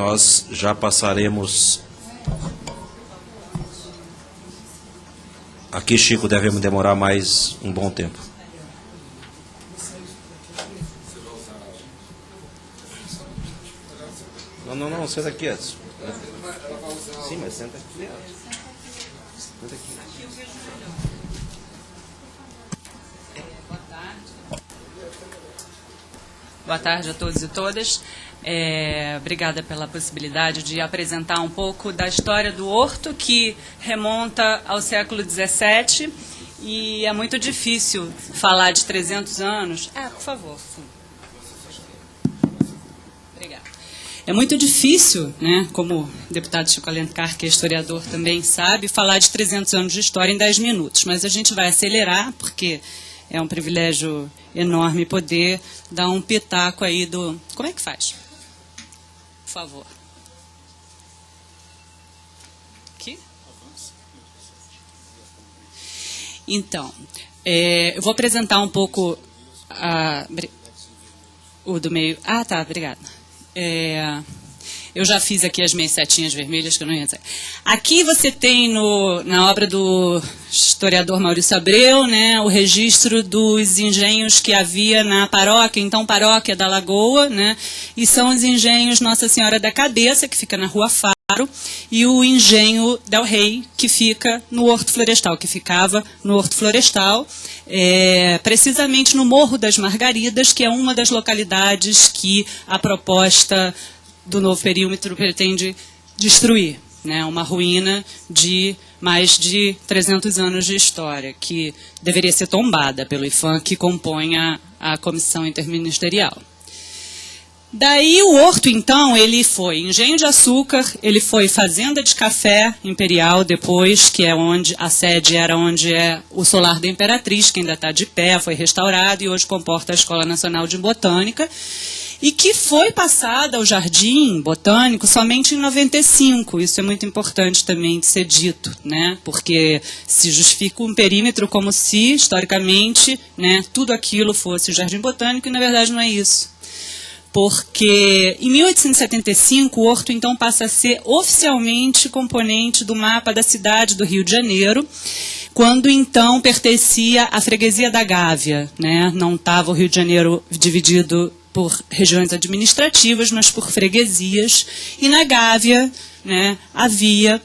Nós já passaremos... Aqui, Chico, devemos demorar mais um bom tempo. Não, senta aqui, Edson. Sim, mas senta aqui, Edson. Senta aqui. Boa tarde a todos e todas. Obrigada pela possibilidade de apresentar um pouco da história do Horto, que remonta ao século XVII, e é muito difícil falar de 300 anos. Por favor. Sim. Obrigada. É muito difícil, né, como o deputado Chico Alencar, que é historiador, também sabe, falar de 300 anos de história em 10 minutos, mas a gente vai acelerar, porque é um privilégio enorme poder dar um pitaco aí do... Como é que faz? Por favor. Aqui? Então, eu vou apresentar um pouco o do meio. Tá, obrigada. Eu já fiz aqui as minhas setinhas vermelhas, que eu não ia dizer. Aqui você tem na obra do historiador Maurício Abreu, né, o registro dos engenhos que havia na paróquia, então paróquia da Lagoa, né, e são os engenhos Nossa Senhora da Cabeça, que fica na Rua Faro, e o engenho Del Rey, que fica no Horto Florestal, que ficava no Horto Florestal, precisamente no Morro das Margaridas, que é uma das localidades que a proposta do novo perímetro pretende destruir, né? Uma ruína de mais de 300 anos de história, que deveria ser tombada pelo IPHAN, que compõe a comissão interministerial. Daí o Horto, então, ele foi engenho de açúcar, ele foi fazenda de café imperial depois, que é onde a sede era onde é o solar da Imperatriz, que ainda está de pé, foi restaurado e hoje comporta a Escola Nacional de Botânica, e que foi passada ao Jardim Botânico somente em 95. Isso é muito importante também de ser dito, né? Porque se justifica um perímetro como se, historicamente, né, tudo aquilo fosse o Jardim Botânico, e na verdade não é isso. Porque em 1875 o Horto então passa a ser oficialmente componente do mapa da cidade do Rio de Janeiro, quando então pertencia à freguesia da Gávea, né? Não estava o Rio de Janeiro dividido por regiões administrativas, mas por freguesias, e na Gávea, né, havia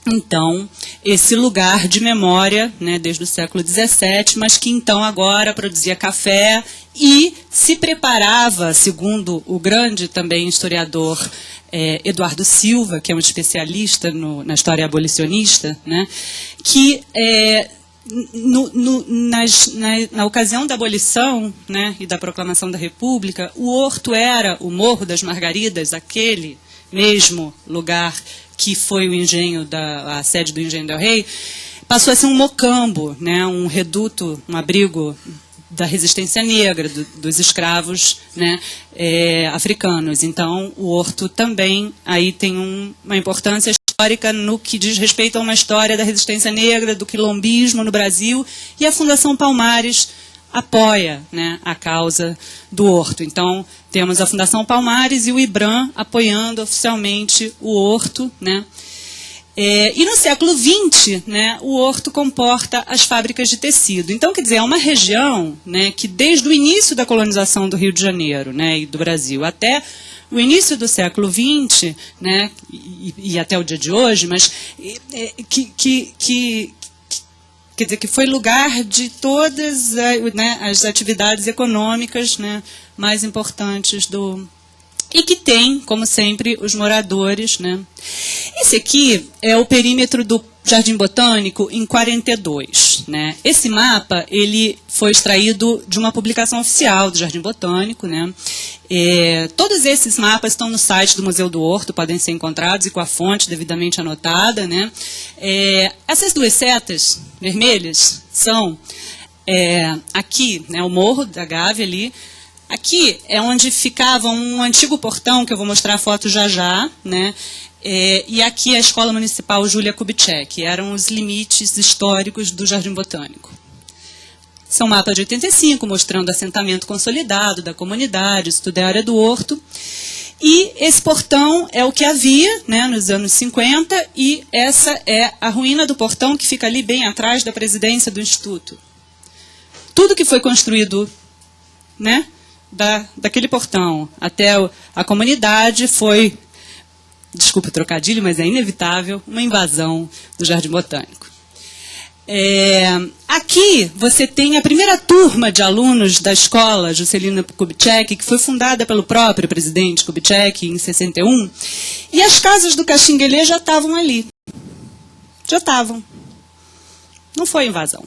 então esse lugar de memória, né, desde o século XVII, mas que então agora produzia café e se preparava, segundo o grande também historiador Eduardo Silva, que é um especialista na história abolicionista, né, que na ocasião da abolição, né, e da proclamação da República, o Horto era o Morro das Margaridas, aquele mesmo lugar que foi o engenho a sede do engenho Del Rey, passou a ser um mocambo, né, um reduto, um abrigo da resistência negra, dos escravos, né, africanos. Então, o Horto também aí tem uma importância histórica no que diz respeito a uma história da resistência negra, do quilombismo no Brasil, e a Fundação Palmares apoia, né, a causa do Horto. Então, temos a Fundação Palmares e o IBRAM apoiando oficialmente o Horto, né. E no século XX, né, o Horto comporta as fábricas de tecido. Então, quer dizer, é uma região, né, que desde o início da colonização do Rio de Janeiro, né, e do Brasil até o início do século XX, né, e até o dia de hoje, mas quer dizer, que foi lugar de todas, né, as atividades econômicas, né, mais importantes e que tem, como sempre, os moradores, né. Esse aqui é o perímetro do Jardim Botânico em 42. Né. Esse mapa ele foi extraído de uma publicação oficial do Jardim Botânico. Né. Todos esses mapas estão no site do Museu do Horto, podem ser encontrados e com a fonte devidamente anotada. Né. Essas duas setas vermelhas são aqui, né, o Morro da Gávea ali. Aqui é onde ficava um antigo portão, que eu vou mostrar a foto já, né? E aqui é a Escola Municipal Júlia Kubitschek, eram os limites históricos do Jardim Botânico. São mapas de 85, mostrando assentamento consolidado da comunidade, isso tudo é área do Horto. E esse portão é o que havia, né, nos anos 50, e essa é a ruína do portão que fica ali bem atrás da presidência do Instituto. Tudo que foi construído, né, daquele portão até a comunidade foi, desculpa o trocadilho, mas é inevitável, uma invasão do Jardim Botânico. Aqui você tem a primeira turma de alunos da escola Juscelino Kubitschek, que foi fundada pelo próprio presidente Kubitschek em 61, e as casas do Caxinguelê já estavam ali. Já estavam. Não foi invasão.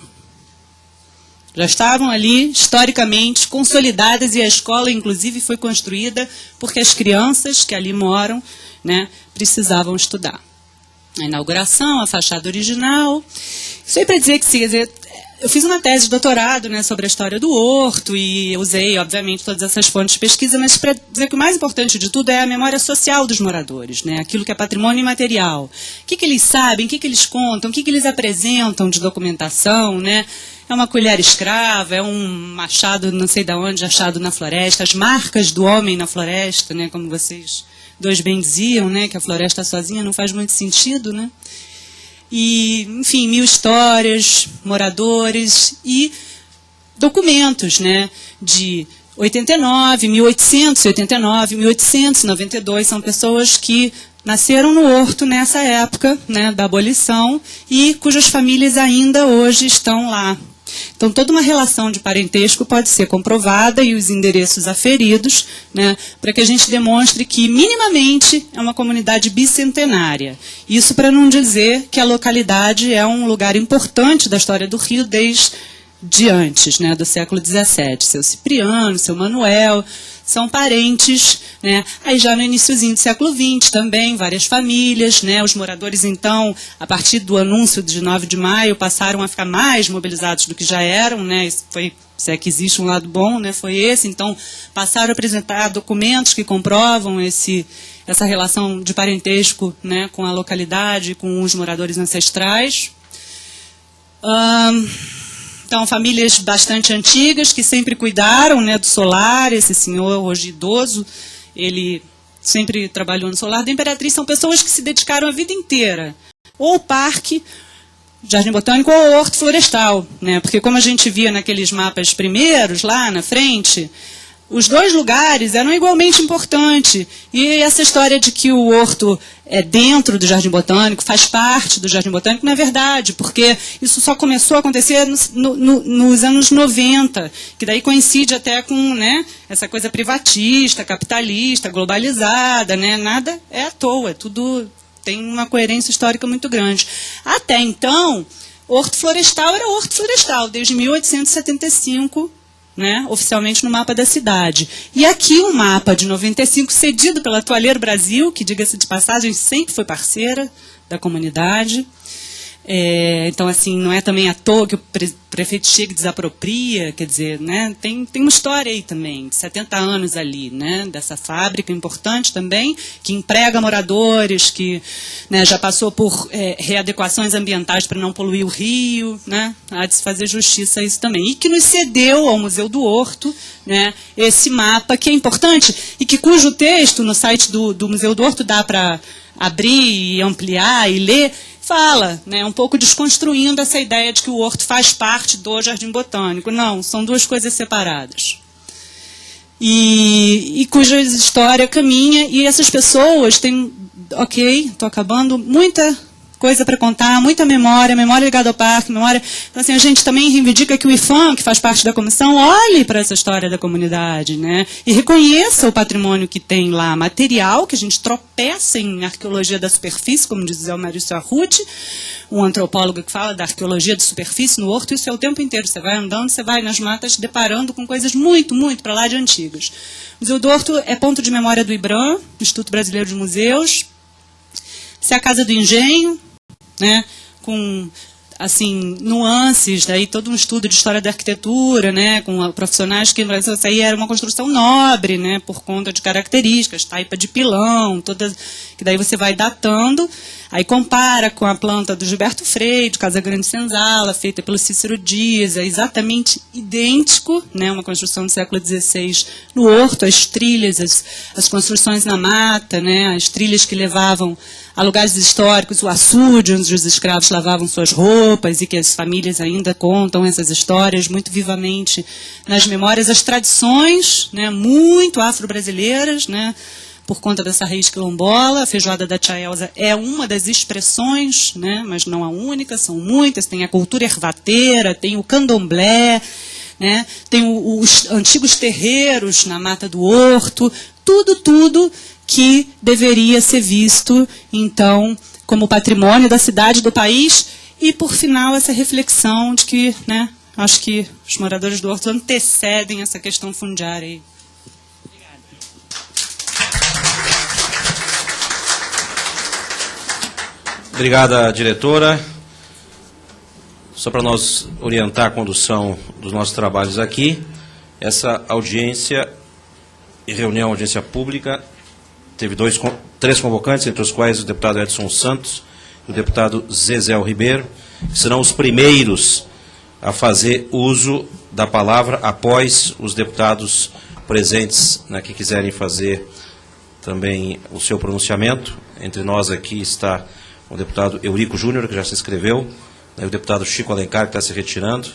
Já estavam ali, historicamente, consolidadas, e a escola, inclusive, foi construída porque as crianças que ali moram, né, precisavam estudar. A inauguração, a fachada original. Isso aí para dizer que, eu fiz uma tese de doutorado, né, sobre a história do Horto e usei, obviamente, todas essas fontes de pesquisa, mas para dizer que o mais importante de tudo é a memória social dos moradores, né, aquilo que é patrimônio imaterial. O que eles sabem, o que eles contam, o que eles apresentam de documentação, né? É uma colher escrava, é um machado não sei de onde, achado na floresta, as marcas do homem na floresta, né, como vocês dois bem diziam, né, que a floresta sozinha não faz muito sentido, né? E, enfim, 1000 histórias, moradores e documentos, né, de 89, 1889, 1892, são pessoas que nasceram no Horto nessa época, né, da abolição e cujas famílias ainda hoje estão lá. Então, toda uma relação de parentesco pode ser comprovada e os endereços aferidos, né, para que a gente demonstre que, minimamente, é uma comunidade bicentenária. Isso para não dizer que a localidade é um lugar importante da história do Rio desde antes, né, do século XVII. Seu Cipriano, seu Manuel, são parentes, né? Aí já no iniciozinho do século XX também, várias famílias, né? Os moradores, então, a partir do anúncio de 9 de maio, passaram a ficar mais mobilizados do que já eram, né? Isso foi, se é que existe um lado bom, né? Foi esse. Então, passaram a apresentar documentos que comprovam essa relação de parentesco, né, com a localidade, com os moradores ancestrais. Então, famílias bastante antigas que sempre cuidaram, né, do solar. Esse senhor, hoje idoso, ele sempre trabalhou no solar da Imperatriz. São pessoas que se dedicaram a vida inteira, ou ao parque, Jardim Botânico, ou ao Horto Florestal, né? Porque, como a gente via naqueles mapas primeiros, lá na frente, os dois lugares eram igualmente importantes. E essa história de que o Horto é dentro do Jardim Botânico, faz parte do Jardim Botânico, não é verdade, porque isso só começou a acontecer nos anos 90, que daí coincide até com, né, essa coisa privatista, capitalista, globalizada, né? Nada é à toa, tudo tem uma coerência histórica muito grande. Até então, Horto Florestal era Horto Florestal, desde 1875, né, oficialmente no mapa da cidade. E aqui um mapa de 95, cedido pela Toalheiro Brasil, que, diga-se de passagem, sempre foi parceira da comunidade. Então, assim, não é também à toa que o prefeito chega e desapropria, quer dizer, né, tem uma história aí também, de 70 anos ali, né, dessa fábrica importante também, que emprega moradores, que, né, já passou por readequações ambientais para não poluir o rio, né, há de se fazer justiça a isso também. E que nos cedeu ao Museu do Horto, né, esse mapa que é importante e que cujo texto no site do Museu do Horto dá para abrir e ampliar e ler, fala, né, um pouco desconstruindo essa ideia de que o Horto faz parte do Jardim Botânico. Não, são duas coisas separadas. E cuja história caminha, e essas pessoas têm, ok, estou acabando, muita coisa para contar, muita memória ligada ao parque, memória. Então, assim, a gente também reivindica que o IFAM, que faz parte da comissão, olhe para essa história da comunidade, né, e reconheça o patrimônio que tem lá, material, que a gente tropeça em arqueologia da superfície, como diz o Maurício Arruti, um antropólogo que fala da arqueologia de superfície no Horto. Isso é o tempo inteiro. Você vai andando, você vai nas matas deparando com coisas muito, muito para lá de antigas. O Museu do Horto é ponto de memória do IBRAM, Instituto Brasileiro de Museus. Isso é a Casa do Engenho, né, com assim, nuances, daí todo um estudo de história da arquitetura, né, com profissionais que isso aí era uma construção nobre, né, por conta de características, taipa de pilão, todas, que daí você vai datando, aí compara com a planta do Gilberto Frei, de Casa Grande Senzala, feita pelo Cícero Dias, é exatamente idêntico, né, uma construção do século XVI no Horto, as trilhas, as construções na mata, né, as trilhas que levavam a lugares históricos, o açude, onde os escravos lavavam suas roupas e que as famílias ainda contam essas histórias muito vivamente nas memórias, as tradições, né, muito afro-brasileiras, né, por conta dessa raiz quilombola. A feijoada da tia Elza é uma das expressões, né, mas não a única, são muitas. Tem a cultura ervateira, tem o candomblé, né, tem os antigos terreiros na Mata do Horto, tudo que deveria ser visto, então, como patrimônio da cidade, do país, e, por final, essa reflexão de que, né, acho que os moradores do Horto antecedem essa questão fundiária aí. Obrigada, diretora. Só para nós orientar a condução dos nossos trabalhos aqui, essa audiência e reunião, audiência pública, teve três convocantes, entre os quais o deputado Edson Santos e o deputado Zezéu Ribeiro, que serão os primeiros a fazer uso da palavra após os deputados presentes, né, que quiserem fazer também o seu pronunciamento. Entre nós aqui está o deputado Eurico Júnior, que já se inscreveu, né, o deputado Chico Alencar, que está se retirando,